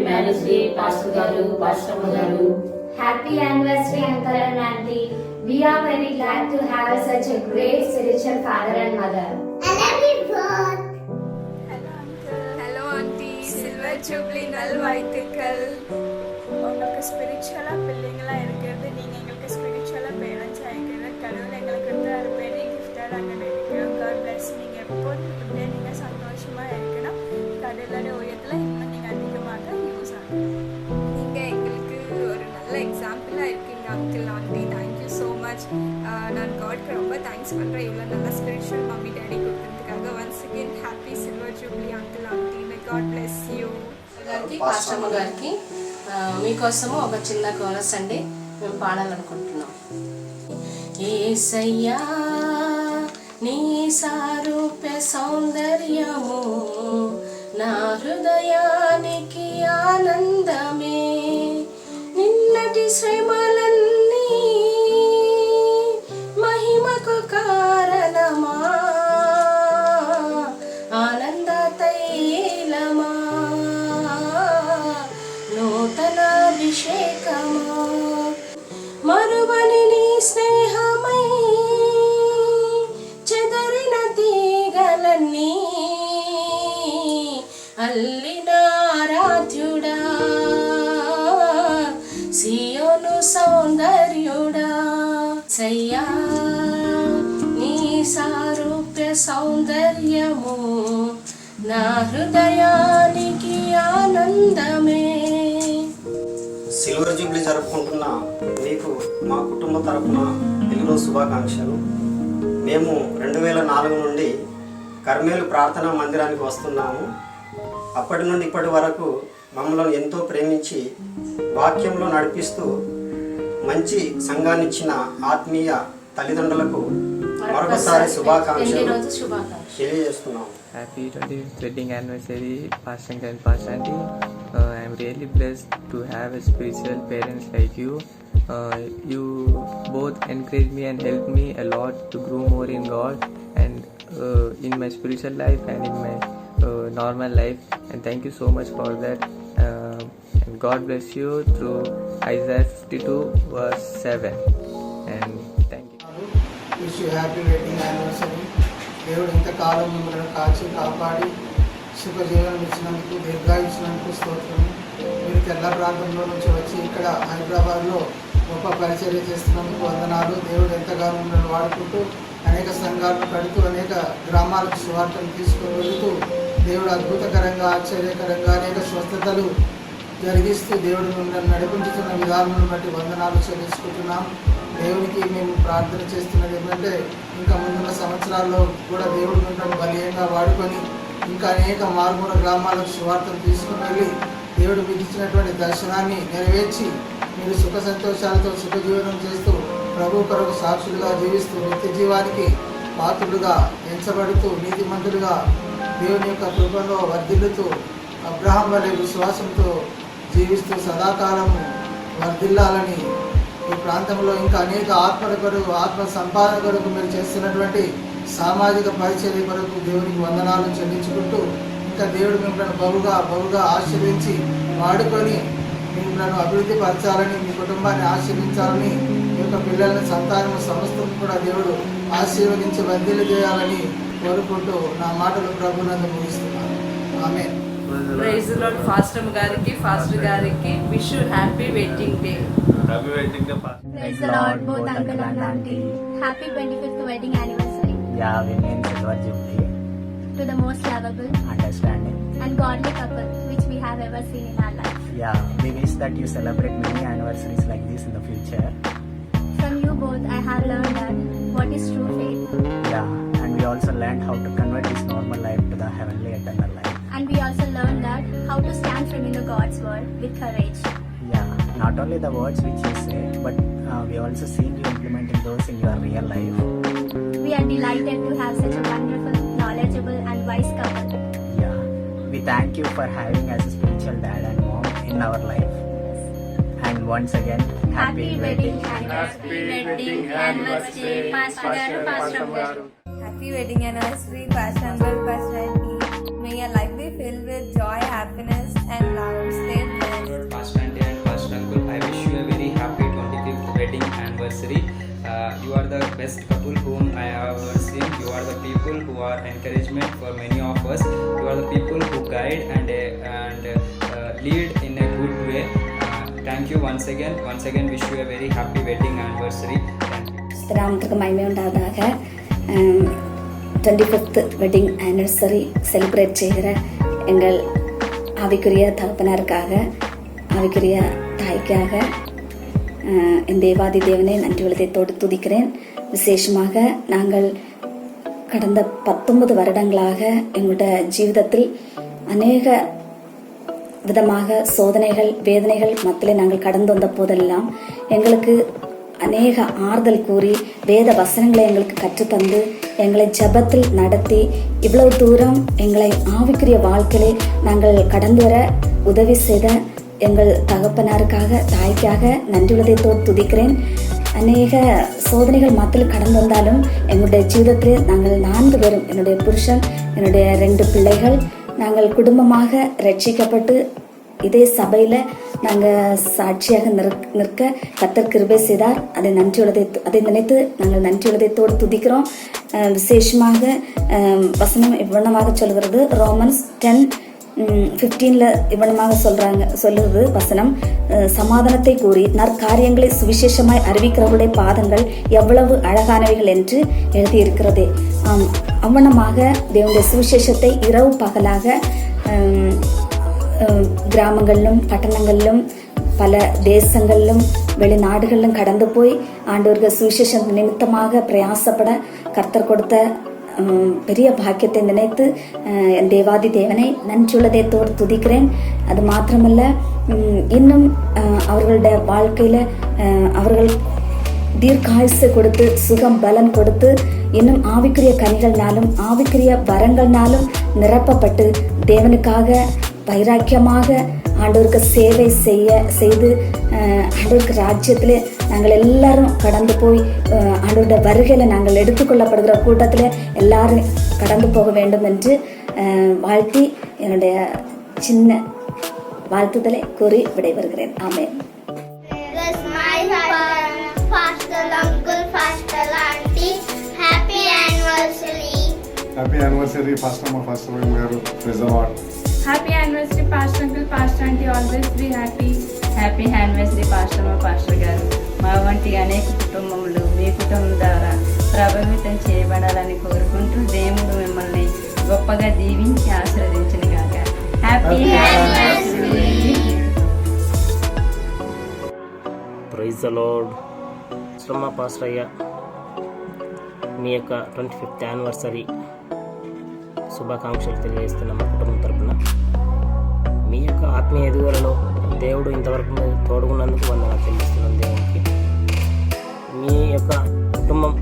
Marriage day pastor గారు, pastor అమ్మ గారు. Happy anniversary, uncle and auntie. We are very glad to have such a great spiritual father and mother. I love you both. Hello uncle. Hello auntie. Silver jubilee நல்வாழ்த்துக்கள். உங்களுக்கு ஸ்பிரிச்சுவலா பிள்ளைங்களா இருக்கிறது, நீங்க எங்களுக்கு ஸ்பிரிச்சுவலா பேரண்ட்ஸா இருக்கிறது, கடவுள் எங்களுக்கு கொடுத்த ஒரு பெரிய கிஃப்டா நாங்கள் நினைக்கிறோம். God bless. நீங்க எப்போதும் இப்படியே நீங்க சந்தோஷமா இருக்கணும். கடவுளோட உயரத்துல இன்னும் நீங்க அதிகமாக யூஸ் ஆகும். நீங்க எங்களுக்கு ஒரு நல்ல எக்ஸாம்பிளா இருக்கீங்க uncle aunty. Thank you so much. நான் காட்க்கு ரொம்ப தேங்க்ஸ் பண்ணுறேன் இவ்வளோ நல்ல ஸ்பிரிச்சுவல் மம்மி டேடி கொடுத்ததுக்காக. Once again happy silver jubilee uncle aunty. May God bless you. గారికి పాస్టర్ అమ్మ గారికి మీకోసము ఒక చిన్న కోరస్ అండి మేము పాడాలనుకుంటున్నాం. యేసయ్యా నీ సారూప్య సౌందర్యము నా హృదయానికి ఆనందమే. నిన్నటి శ్రమలన్నీ మహిమకు కారణమా, ఆనంద తైలమా, నూతన అభిషేకమా, మరువని నీ స్నేహమై చెదరిన తీగలన్నీ అల్లిన ఆరాధ్యుడా, సియోను సౌందర్యుడా. సయ్యా నీ సారూప్య సౌందర్యము నా హృదయానికి ఆనందమే. సిల్వర్ జూబ్లీ జరుపుకుంటున్న మీకు మా కుటుంబ తరపున తెలుగులో శుభాకాంక్షలు. మేము 2004 నుండి కర్మేలు ప్రార్థనా మందిరానికి వస్తున్నాము. అప్పటి నుండి ఇప్పటి వరకు మమ్మల్ని ఎంతో ప్రేమించి వాక్యంలో నడిపిస్తూ మంచి సంఘాన్ని ఇచ్చిన ఆత్మీయ తల్లిదండ్రులకు మరొకసారి శుభాకాంక్షలు తెలియజేస్తున్నాము. Happy 20th wedding anniversary, Pastor Uncle and Pastor Auntie. I am really blessed to have a spiritual parents like you. You both encourage me and help me a lot to grow more in God and in my spiritual life and in my normal life. And thank you so much for that. And God bless you through Isaiah 52 verse 7. And thank you. Wish you happy wedding anniversary. దేవుడు ఇంతకాలం మిమ్మల్ని కాచి కాపాడి సుఖజీవనం ఇచ్చినందుకు, దీర్ఘాయుచ్చినందుకు స్తోత్రం. మీరు తెల్ల ప్రాంతంలో నుంచి వచ్చి ఇక్కడ హైదరాబాద్లో గొప్ప పరిచర్య చేస్తున్నందుకు వందనాలు. దేవుడు ఎంతగానో మిమ్మల్ని వాడుకుంటూ అనేక సంఘాలను కడుతూ అనేక గ్రామాలకు సువార్తను తీసుకుని వెళుతూ దేవుడు అద్భుతకరంగా, ఆశ్చర్యకరంగా అనేక స్వస్థతలు జరిగిస్తూ దేవుడు మిమ్మల్ని నడిపించుతున్న విధానం బట్టి వందనాలు చెల్లించుకుంటున్నాం. దేవునికి మేము ప్రార్థన చేస్తున్నది ఏంటంటే ఇంకా ముందున్న సంవత్సరాల్లో కూడా దేవుడు మిమ్మల్ని బలీయంగా వాడుకొని ఇంకా అనేక మారుమూల గ్రామాలకు సువార్తను తీసుకుని వెళ్ళి దేవుడు మీకు ఇచ్చినటువంటి దర్శనాన్ని నెరవేర్చి మీరు సుఖ సంతోషాలతో సుఖజీవనం చేస్తూ ప్రభు కొరకు సాక్షులుగా జీవిస్తూ నిత్య జీవానికి పాత్రులుగా ఎంచబడుతూ నీతిమంతులుగా దేవుని యొక్క కృపలో వర్ధిల్లుతూ అబ్రహాం వలె విశ్వాసంతో జీవిస్తూ సదాకాలము వర్ధిల్లాలని ఈ ప్రాంతంలో ఇంకా అనేక ఆత్మల కొరకు, ఆత్మ సంపాదన కొరకు మీరు చేస్తున్నటువంటి సామాజిక పరిచర్య కొరకు దేవునికి వందనాలు చెల్లించుకుంటూ ఇంకా దేవుడు మిమ్మల్ని బహుగా ఆశీర్వించి వాడుకొని మిమ్మల్ని అభివృద్ధి పరచాలని, మీ కుటుంబాన్ని ఆశీర్వించాలని, మీ యొక్క పిల్లల్ని, సంతానం సమస్తం కూడా దేవుడు ఆశీర్వదించి వర్ధిల్లు చేయాలని కోరుకుంటూ నా మాటలు ప్రభునందు ముగిస్తున్నాను. Amen. Praise the lord. Pastor అమ్మ గారికి, పాస్టర్ గారికి wish you happy wedding day. Happy wedding day, Pastor. Praise the Lord, both uncle and auntie. Happy 25th wedding anniversary. Yeah, we mean Silver Jubilee, To the most lovable understanding. and godly couple which we have ever seen in our life. Yeah, we wish that you celebrate many anniversaries like this in the future. From you both, I have learned that what is true faith. Yeah, and we also learned how to convert this normal life to the heavenly eternal life. And we also learned that how to stand firm in the God's word with courage. Yeah, not only the words which you say, but we also seen you implementing those in your real life. We are delighted to have such a wonderful, knowledgeable and wise couple. Yeah, we thank you for having us a spiritual dad and mom in our life. And once again, Happy wedding anniversary, Pastor Garu, Pastor Garu. Happy wedding anniversary, Pastor Uncle, Pastor Auntie. May your life be filled with joy, happiness and love. Stay You are the best couple whom I have ever seen. You are the people who are encouragement for many of us. You are the people who guide and lead in a good way. Thank you once again. Once again, wish you a very happy wedding anniversary. Thank you. ஸ்திராமத்துக்கு மகிமை உண்டாவதாக. 25th wedding anniversary celebrate செய்கிற எங்கள் ஆவிக்குரிய தகப்பனருக்காக, ஆவிக்குரிய தாய்க்காக என் தேவாதி தேவனை நன்றி உள்ளதோடு துதிக்கிறேன். விசேஷமாக நாங்கள் கடந்த 19 வருடங்களாக எங்களுடைய ஜீவிதத்தில் அநேக விதமாக சோதனைகள், வேதனைகள் மத்தியில் நாங்கள் கடந்து வந்த போதெல்லாம் எங்களுக்கு அநேக ஆறுதல் கூறி வேத வசனங்களை எங்களுக்கு கற்றுத்தந்து எங்களை ஜெபத்தில் நடத்தி இவ்வளவு தூரம் எங்களை ஆவிக்குரிய வாழ்க்கையிலே நாங்கள் கடந்து வர உதவி செய்த எங்கள் தகப்பனாருக்காக, தாய்க்காக நன்றியுள்ளதோடு துதிக்கிறேன். அநேக சோதனைகள் மத்தியில் கடந்து வந்தாலும் எங்களுடைய ஜீவிதத்தில் நாங்கள் 4 பேரும், என்னுடைய புருஷன், என்னுடைய 2 பிள்ளைகள், நாங்கள் குடும்பமாக ரட்சிக்கப்பட்டு இதே சபையில் நாங்கள் சாட்சியாக நிற்க கர்த்தர் கிருபை செய்தார். அதை நினைத்து நாங்கள் நன்றியுள்ளதோடு துதிக்கிறோம். விசேஷமாக வசனம் இவ்வண்ணமாக சொல்கிறது, ரோமன்ஸ் 10:15 இவ்வண்ணமாக சொல்லுறது வசனம், சமாதானத்தை கூறி நற்காரியங்களை சுவிசேஷமாய் அறிவிக்கிறவருடைய பாதங்கள் எவ்வளவு அழகானவைகள் என்று எழுதியிருக்கிறதே. அவ்வண்ணமாக தேவனுடைய சுவிசேஷத்தை இரவு பகலாக கிராமங்களிலும் பட்டணங்களிலும் பல தேசங்களிலும் வெளிநாடுகளிலும் கடந்து போய் ஆண்டவர்கள் சுவிசேஷம் நிமித்தமாக பிரயாசப்பட கர்த்தர் கொடுத்த பெரிய பாக்கியத்தை நினைத்து என் தேவாதி தேவனை நன்றியுள்ளதோடு துதிக்கிறேன். அது மாத்திரமல்ல, இன்னும் அவர்களுடைய வாழ்க்கையில் அவர்கள் தீர்க்காயுசு கொடுத்து, சுகம் பலன் கொடுத்து, இன்னும் ஆவிக்குரிய கனிகள்னாலும் ஆவிக்குரிய வரங்கள்னாலும் நிரப்பப்பட்டு தேவனுக்காக வைராக்கியமாக ஆண்டவருக்கு சேவை செய்து ஆண்டவருக்கு ராஜ்யத்தில் நாங்கள் எல்லாரும் கடந்து போய் ஆண்டவருடைய வருகையில் நாங்கள் எடுத்துக்கொள்ளப்படுகிற கூட்டத்தில் எல்லாரும் கடந்து போக வேண்டும் என்று வாழ்த்தி என்னுடைய சின்ன வாழ்த்துதலை கூறி விடைபெறுகிறேன். ஆமென். Happy anniversary, Pastor Garu. Praise the Lord. Happy anniversary, Pastor Uncle, Pastor Auntie. Always be happy. Happy anniversary pastor గారు. మా వంటి అనేక కుటుంబములు మీ కుటుంబం ద్వారా ప్రభావితం చేయబడాలని కోరుకుంటూ దేవుడు మిమ్మల్ని గొప్పగా దీవించి ఆశీర్వదించును గాక. Happy anniversary. Praise the lord. శ్రమ పాస్టర్ అయ్య, మీ యొక్క 25th యానివర్సరీ శుభాకాంక్షలు తెలియజేస్తున్న మా కుటుంబం తరపున. మీ యొక్క ఆత్మీయ ఎదుగుదలలో దేవుడు ఇంతవరకు తోడుకున్నందుకు వందనాలు చెల్లిస్తున్నాను దేవునికి. మీ యొక్క కుటుంబం,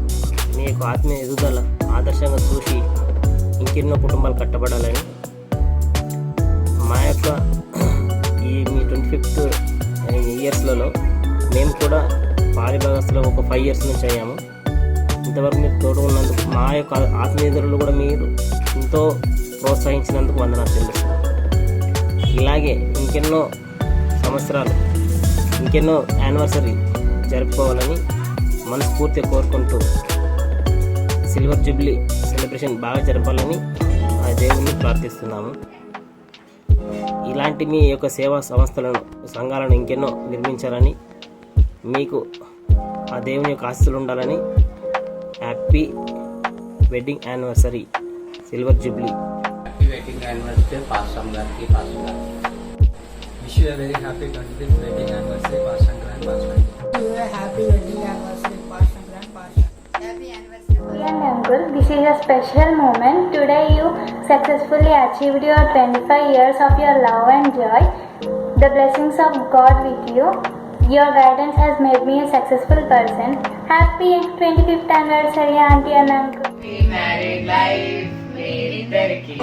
మీ యొక్క ఆత్మీయ ఎదుగుదల ఆదర్శంగా చూసి ఇంకెన్నో కుటుంబాలు కట్టబడాలని, మా యొక్క ఈ మీ 25th ఇయర్స్లలో మేము కూడా పాలిభాగస్తులో ఒక 5 years నుంచి అయ్యాము. ఇంతవరకు మీరు తోడు ఉన్నందుకు, మా యొక్క ఆత్మీయులు కూడా మీరు ఎంతో ప్రోత్సహించినందుకు వందనాలు చెల్లిస్తున్నాను. ఇలాగే ఇంకెన్నో సంవత్సరాలు, ఇంకెన్నో యానివర్సరీ జరుపుకోవాలని మనస్ఫూర్తిగా కోరుకుంటూ సిల్వర్ జూబ్లీ సెలబ్రేషన్ బాగా జరపాలని ఆ దేవుణ్ణి ప్రార్థిస్తున్నాము. ఇలాంటి మీ యొక్క సేవా సంస్థలను, సంఘాలను ఇంకెన్నో నిర్మించాలని, మీకు ఆ దేవుని యొక్క ఆశీస్సులు ఉండాలని. Happy wedding anniversary silver Jubilee. Happy wedding anniversary pastor గారికి, పాస్టర్ గారు. Wish you a very happy 25th wedding anniversary pastor grand pastor. Happy wedding anniversary pastor grand pastor. Happy anniversary. And uncle, this is a special moment. Today you successfully achieved your 25 years of your love and joy. The blessings of God with you. Your guidance has made me a successful person. Happy 25th anniversary, auntie and uncle. Happy married life మీరిద్దరికి,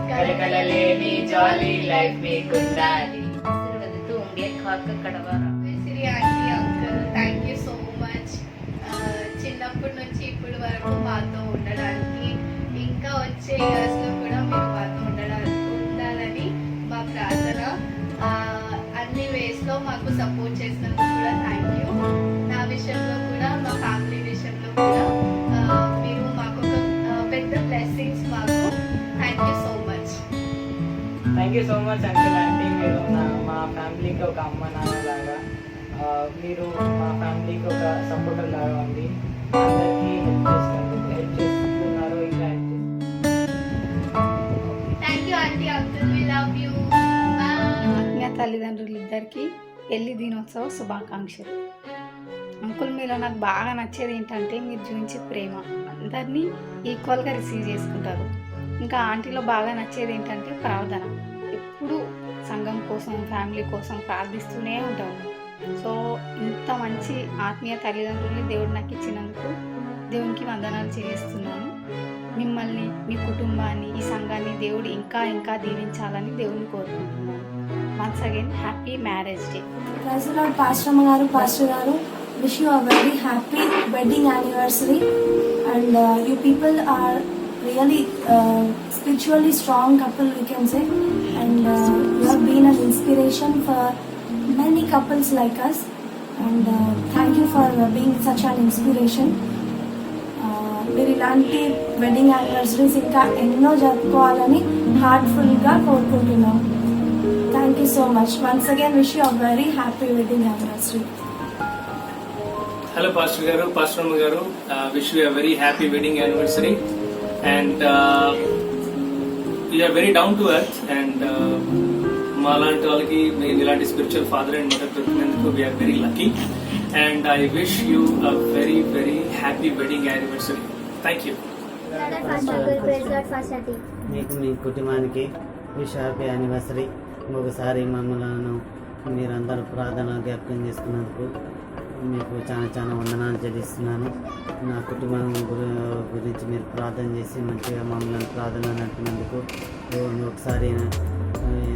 కలకలలేని jolly life మీకుండాలి. ఆశీర్వదిస్తూ ఉండే కాక కడవారా. Shri aunty uncle, thank you so much. చిన్నప్పటి నుంచి ఇప్పటి వరకు మాతో ఉండడానికి, ఇంకా వచ్చే ఇయర్స్లో కూడా మీరు మాతో ఉండాలని మా ప్రార్థన. అన్ని వేస్లో మాకు సపోర్ట్ చేసినందుకు కూడా థ్యాంక్ యూ. నా విషయంలో కూడా మా ఫ్యామిలీకి ఒక అమ్మ నాన్నలాగా, మీరు మా ఫ్యామిలీకి ఒక సపోర్టర్ లాగా ఉంది. అందరికీ హెల్ప్ చేస్తున్నారు. ఇంకా thank you aunty, uncle, we love you. ఆత్మీయ తల్లిదండ్రులిద్దరికీ పెళ్లి దినోత్సవ శుభాకాంక్షలు. అంకుల్, మీలో నాకు బాగా నచ్చేది ఏంటంటే మీరు చూపించే ప్రేమ, అందరినీ ఈక్వల్గా రిసీవ్ చేసుకుంటారు. ఇంకా ఆంటీలో బాగా నచ్చేది ఏంటంటే ప్రార్థన, ఎప్పుడు సంఘం కోసం ఫ్యామిలీ కోసం ప్రార్థిస్తూనే ఉంటారు. సో ఇంత మంచి ఆత్మీయ తల్లిదండ్రుల్ని దేవుడు నాకు ఇచ్చినందుకు దేవునికి వందనాలు చెల్లిస్తున్నాను. మిమ్మల్ని, మీ కుటుంబాన్ని, ఈ సంఘాన్ని దేవుడు ఇంకా ఇంకా దీవించాలని దేవుని కోరుకుంటున్నాను. Once again happy marriage day. Pastor గారు, wish you a very happy wedding anniversary, and you people are really spiritually strong couple, we can say, and you have been an inspiration for many couples like us, and thank you for being such an inspiration. మీరు ఇలాంటి wedding anniversaries ఇంకా ఎన్నో జరుపుకోవాలని హార్ట్ఫుల్గా కోరుకుంటున్నాం. Thank you so much. Once again wish you a very happy wedding anniversary. Hello Pastor Garu, Pastor Amma Garu, wish you a very happy wedding anniversary, and you are very down to earth, and maalanti valaki meer ilanti spiritual father and mother dorukinanduku we are very lucky, and I wish you a very very happy wedding anniversary. Thank you. మీకు మీ కుటుంబానికి wish happy anniversary. ఒకసారి మమ్మల్ని మీరందరూ ప్రార్థన జ్ఞాపకం చేసుకున్నందుకు మీకు చాలా వందనాలు చెల్లిస్తున్నాను. నా కుటుంబం గురించి మీరు ప్రార్థన చేసి మంచిగా మమ్మల్ని ప్రార్థన నడిపినందుకు ఒకసారి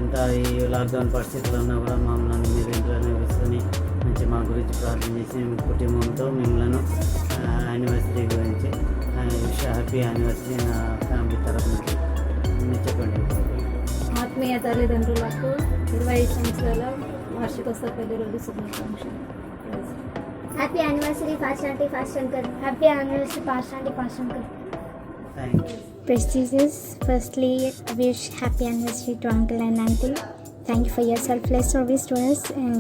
ఎంత ఈ లాక్డౌన్ పరిస్థితుల్లో ఉన్నా కూడా మమ్మల్ని మీరు ఇంట్లోనే కూర్చొని మంచి మా గురించి ప్రార్థన చేసి కుటుంబంతో మిమ్మల్ని యానివర్సరీ గురించి విష్ హ్యాపీ యానివర్సరీ నా ఫ్యామిలీ తరఫున చెప్పండి. ఆత్మీయ తల్లిదండ్రులకు 25 సంవత్సరాల వార్షికోత్సవ పెళ్లి రోజు శుభాకాంక్షలు. Happy anniversary, Pastor Aunty, Pastor Uncle. Happy anniversary, Pastor Aunty, Pastor Uncle. Thank you. Praise Jesus. Firstly, wish happy anniversary to Uncle and Auntie. Thank you for your selfless service to us, and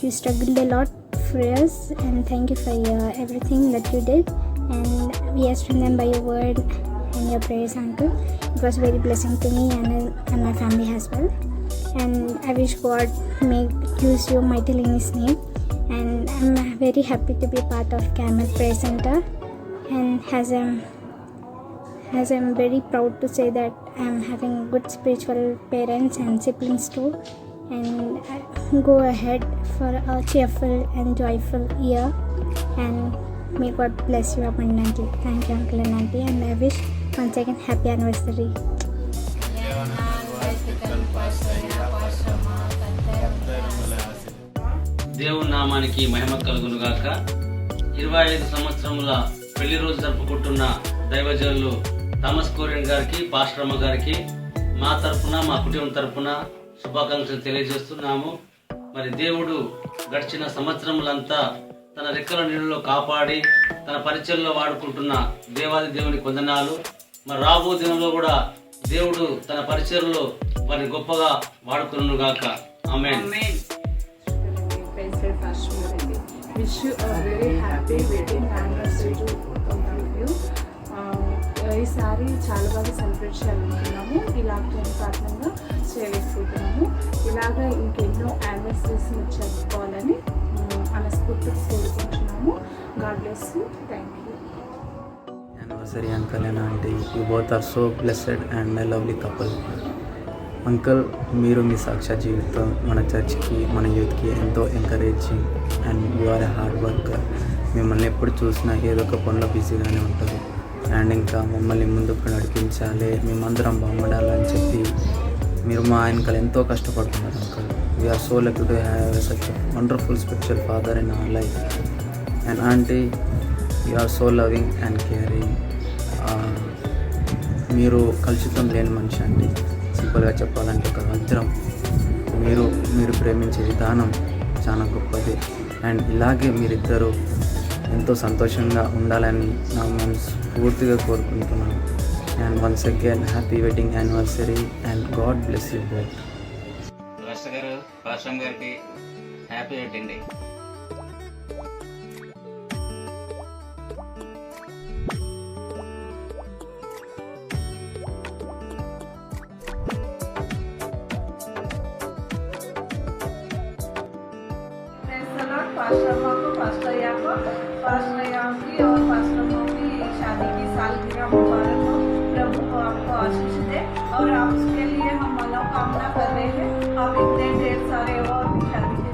you struggled a lot for us, and thank you for everything that you did, and we are strengthened by your word and your prayers, Uncle. It was very blessing to me and my family as well, and I wish God may use you mightily in His name. And I'm very happy to be part of Carmel Prayer Center, and as I'm very proud to say that I'm having good spiritual parents and siblings too, and I go ahead for a cheerful and joyful year, and may God bless you abundantly. Thank you, Uncle and Auntie, and I wish once again happy anniversary. దేవుని నామానికి మహిమ కలుగును గాక. 25 సంవత్సరముల పెళ్లి రోజు జరుపుకుంటున్న దైవజనులు Thomas Korean గారికి, పాస్టర్ అమ్మ గారికి మా తరఫున, మా కుటుంబం తరఫున శుభాకాంక్షలు తెలియజేస్తున్నాము. మరి దేవుడు గడిచిన సంవత్సరములంతా తన రెక్కల నీళ్ళలో కాపాడి తన పరిచయంలో వాడుకుంటున్న దేవాది దేవుని వందనాలు. మరి రాబో దినంలో కూడా దేవుడు తన పరిచయంలో వారిని గొప్పగా వాడుకును గాక. ఆమేన్. Wish you a very happy wedding anniversary to both of you. ఈసారి చాలా బాగా సెలబ్రేట్ చేయాలనుకున్నాము. ఈ లాక్డౌన్ కారణంగా చేయలేకపోతున్నాము. ఇలాగా ఇంకెన్నో యానివర్సరీస్ జరుపుకోవాలని మనస్ఫూర్తిగా కోరుకుంటున్నాము. God bless you. Thank you. Anniversary uncle and auntie, you both are so blessed and a lovely couple. Uncle, మీరు మీ సాక్షాత్ జీవితం మన చర్చ్కి, మన యూత్కి ఎంతో encouraging, and you are a hard worker. మిమ్మల్ని ఎప్పుడు చూసినా ఏదో ఒక పనిలో బిజీగానే ఉంటారు, అండ్ ఇంకా మమ్మల్ని ముందుకు నడిపించాలి, మేమందరం బాగుండాలని చెప్పి మీరు మా ఆయనకలు ఎంతో కష్టపడుతున్నారు uncle. We are so lucky to have such wonderful spiritual father in our life. And aunty, you are so loving and caring. మీరు కలుషితం లేని మనిషి అండి. సింపుల్గా చెప్పాలంటే ఒక వజ్రం. మీరు ప్రేమించే విధానం చాలా గొప్పది, అండ్ ఇలాగే మీరిద్దరూ ఎంతో సంతోషంగా ఉండాలని నా మనసు పూర్తిగా కోరుకుంటున్నాను. And once again happy wedding anniversary and God bless you both. Pastor గారు పాస్టర్ గారికి హ్యాపీ వెడ్డింగ్ డే. पास्टर माँ को, पास्टर या को, पास्टर या की और पास्टर माँ की शादी की सालगिरह मुबारक हो। प्रभु को आपको आशीष दे और आप उसके लिए हम मनोकामना कर रहे हैं। आप इतने ढेर सारे और भी शादी की